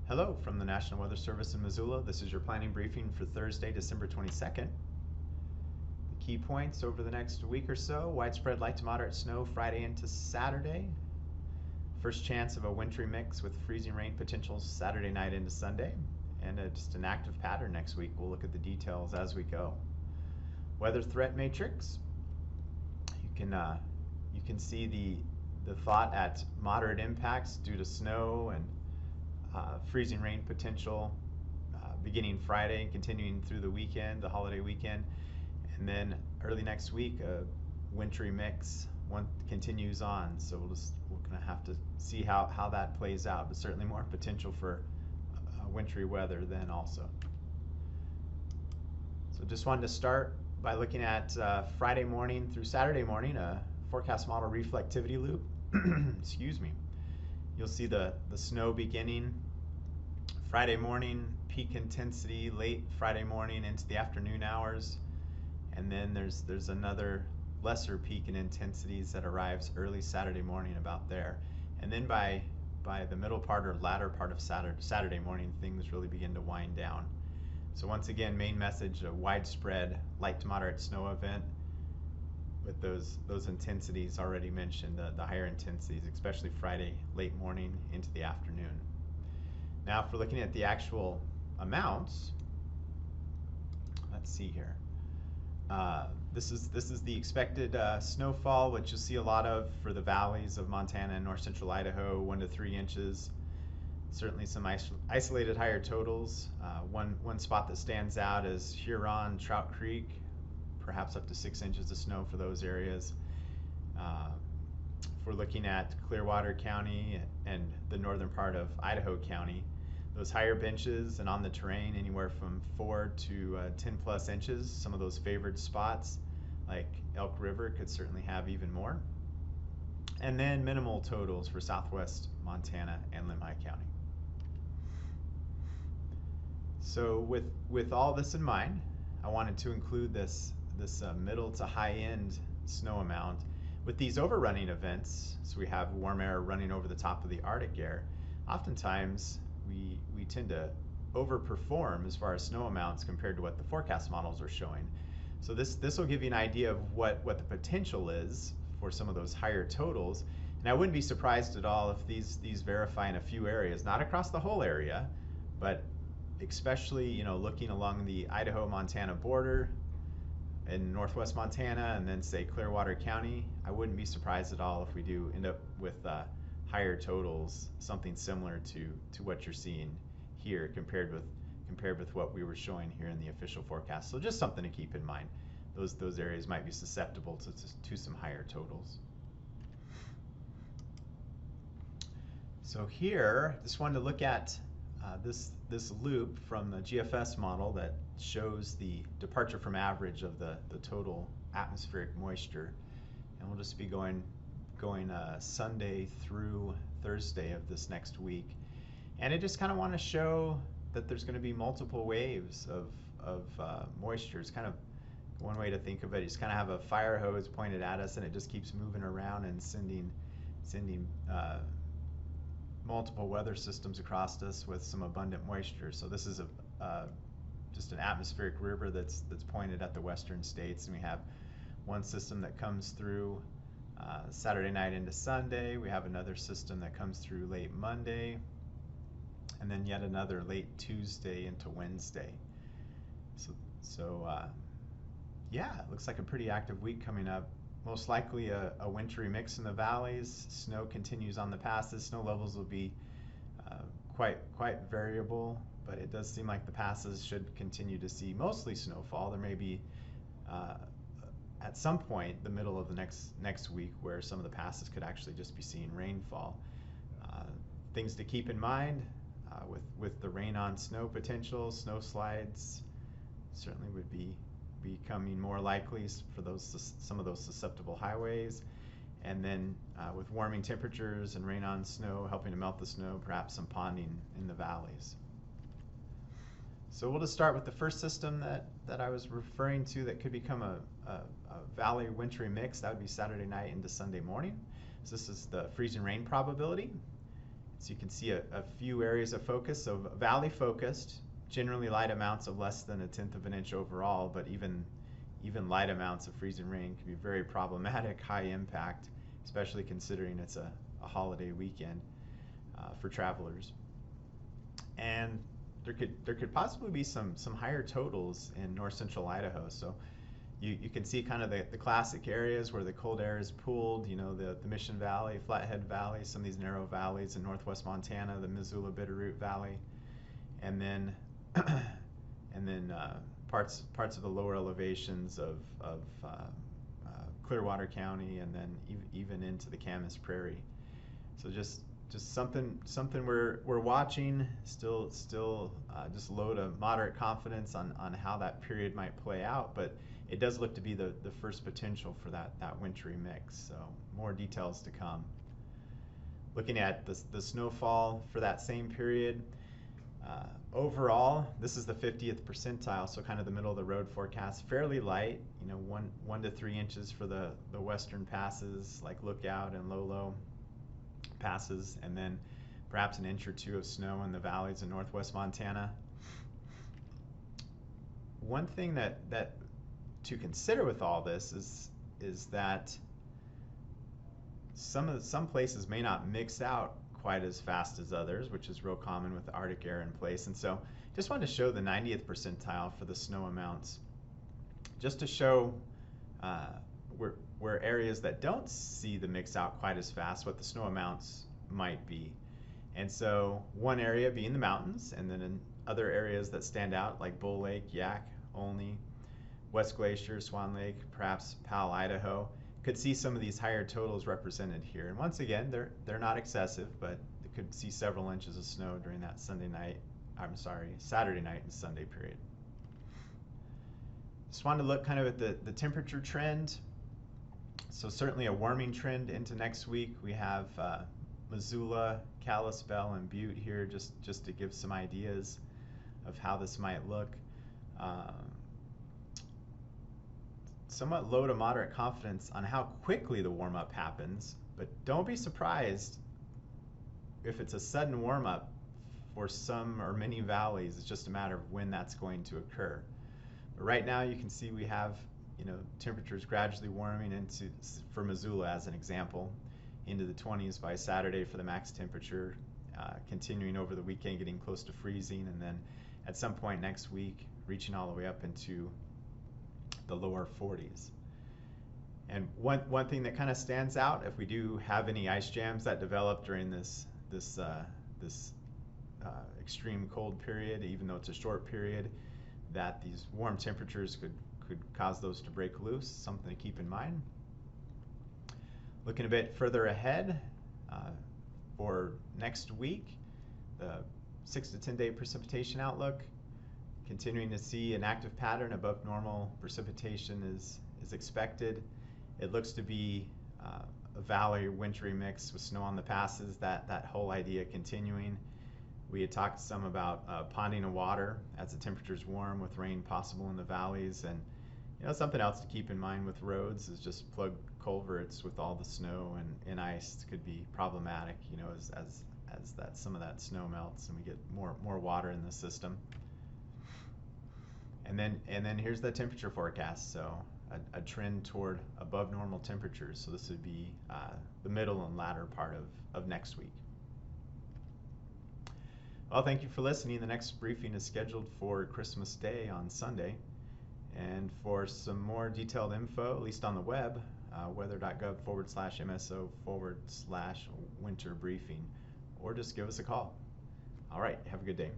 Hello from the National Weather Service in Missoula. This is your planning briefing for Thursday, December 22nd. The key points over the next week or so: widespread light to moderate snow Friday into Saturday. First chance of a wintry mix with freezing rain potentials Saturday night into Sunday. And just an active pattern next week. We'll look at the details as we go. Weather threat matrix. You can see the thought at moderate impacts due to snow and freezing rain potential beginning Friday and continuing through the weekend, the holiday weekend, and then early next week a wintry mix one continues on. So we're going to have to see how that plays out, but certainly more potential for wintry weather then also. So just wanted to start by looking at Friday morning through Saturday morning, a forecast model reflectivity loop. Excuse me. You'll see the snow beginning Friday morning, peak intensity late Friday morning into the afternoon hours, and then there's another lesser peak in intensities that arrives early Saturday morning about there. And then by the middle part or latter part of Saturday morning, things really begin to wind down. So once again, main message: a widespread light to moderate snow event with those intensities already mentioned, the higher intensities, especially Friday late morning into the afternoon. Now, if we're looking at the actual amounts, let's see here. This is the expected snowfall, which you'll see a lot of for the valleys of Montana and north central Idaho, 1 to 3 inches. Certainly some isolated higher totals. One spot that stands out is Huron, Trout Creek, perhaps up to 6 inches of snow for those areas. If we're looking at Clearwater County and the northern part of Idaho County, those higher benches and on the terrain anywhere from 4 to 10 plus inches. Some of those favored spots like Elk River could certainly have even more. And then minimal totals for southwest Montana and Limhi County. So with all this in mind, I wanted to include this middle to high end snow amount. With these overrunning events, so we have warm air running over the top of the Arctic air, oftentimes we tend to overperform as far as snow amounts compared to what the forecast models are showing. So this will give you an idea of what the potential is for some of those higher totals. And I wouldn't be surprised at all if these verify in a few areas, not across the whole area, but especially looking along the Idaho-Montana border in northwest Montana and then say Clearwater County. I wouldn't be surprised at all if we do end up with higher totals, something similar to what you're seeing here compared with what we were showing here in the official forecast. So just something to keep in mind. Those areas might be susceptible to some higher totals. So here, just wanted to look at this loop from the GFS model that shows the departure from average of the total atmospheric moisture, and we'll just be going Sunday through Thursday of this next week. And I just kind of want to show that there's going to be multiple waves of moisture. It's kind of one way to think of it. You just kind of have a fire hose pointed at us, and it just keeps moving around and sending multiple weather systems across us with some abundant moisture. So this is just an atmospheric river that's pointed at the western states, and we have one system that comes through Saturday night into Sunday. We have another system that comes through late Monday, and then yet another late Tuesday into Wednesday. So yeah, it looks like a pretty active week coming up. Most likely a wintry mix in the valleys. Snow continues on the passes. Snow levels will be quite variable, but it does seem like the passes should continue to see mostly snowfall. There may be at some point the middle of the next week where some of the passes could actually just be seeing rainfall. Things to keep in mind with the rain on snow potential, snow slides certainly would be becoming more likely for some of those susceptible highways. And then with warming temperatures and rain on snow helping to melt the snow, perhaps some ponding in the valleys. So we'll just start with the first system that I was referring to that could become a valley wintry mix. That would be Saturday night into Sunday morning. So this is the freezing rain probability. So you can see a few areas of focus. So valley focused, generally light amounts of less than 1/10 of an inch overall, but even light amounts of freezing rain can be very problematic, high impact, especially considering it's a holiday weekend for travelers. And there could possibly be some higher totals in north central Idaho. So you can see kind of the classic areas where the cold air is pooled, you know, the Mission Valley, Flathead Valley, some of these narrow valleys in northwest Montana, the Missoula Bitterroot Valley, and then parts of the lower elevations of Clearwater County, and then even into the Camas Prairie. So just something we're watching. Still just low to moderate confidence on how that period might play out, but it does look to be the first potential for that wintry mix. So more details to come. Looking at the snowfall for that same period. Overall, this is the 50th percentile, so kind of the middle of the road forecast. Fairly light, you know, 1 to 3 inches for the western passes like Lookout and Lolo passes, and then perhaps an inch or two of snow in the valleys in northwest Montana. One thing that to consider with all this is that some places may not mix out quite as fast as others, which is real common with the Arctic air in place. And so just wanted to show the 90th percentile for the snow amounts, just to show where areas that don't see the mix out quite as fast, what the snow amounts might be. And so one area being the mountains, and then in other areas that stand out like Bull Lake, Yak, Olney, West Glacier, Swan Lake, perhaps Powell, Idaho, could see some of these higher totals represented here. And once again, they're not excessive, but you could see several inches of snow during that Saturday night and Sunday period. Just wanted to look kind of at the temperature trend. So certainly a warming trend into next week. We have Missoula, Kalispell, and Butte here just to give some ideas of how this might look. Somewhat low to moderate confidence on how quickly the warm-up happens, but don't be surprised if it's a sudden warm-up for some or many valleys. It's just a matter of when that's going to occur. But right now you can see we have, you know, temperatures gradually warming into, for Missoula as an example, into the 20s by Saturday for the max temperature, continuing over the weekend, getting close to freezing, and then at some point next week reaching all the way up into the lower 40s. And one thing that kind of stands out, if we do have any ice jams that develop during this extreme cold period, even though it's a short period, that these warm temperatures could cause those to break loose. Something to keep in mind. Looking a bit further ahead, for next week, the 6 to 10 day precipitation outlook, continuing to see an active pattern above normal precipitation is expected. It looks to be a valley wintry mix with snow on the passes, that whole idea continuing. We had talked some about ponding of water as the temperatures warm, with rain possible in the valleys. And you know, something else to keep in mind with roads is just plugged culverts with all the snow and ice could be problematic, you know, as some of that snow melts and we get more water in the system. And then here's the temperature forecast. So a trend toward above normal temperatures. So this would be the middle and latter part of next week. Well, thank you for listening. The next briefing is scheduled for Christmas Day on Sunday. And for some more detailed info, at least on the web, weather.gov/MSO/winter briefing, or just give us a call. All right, have a good day.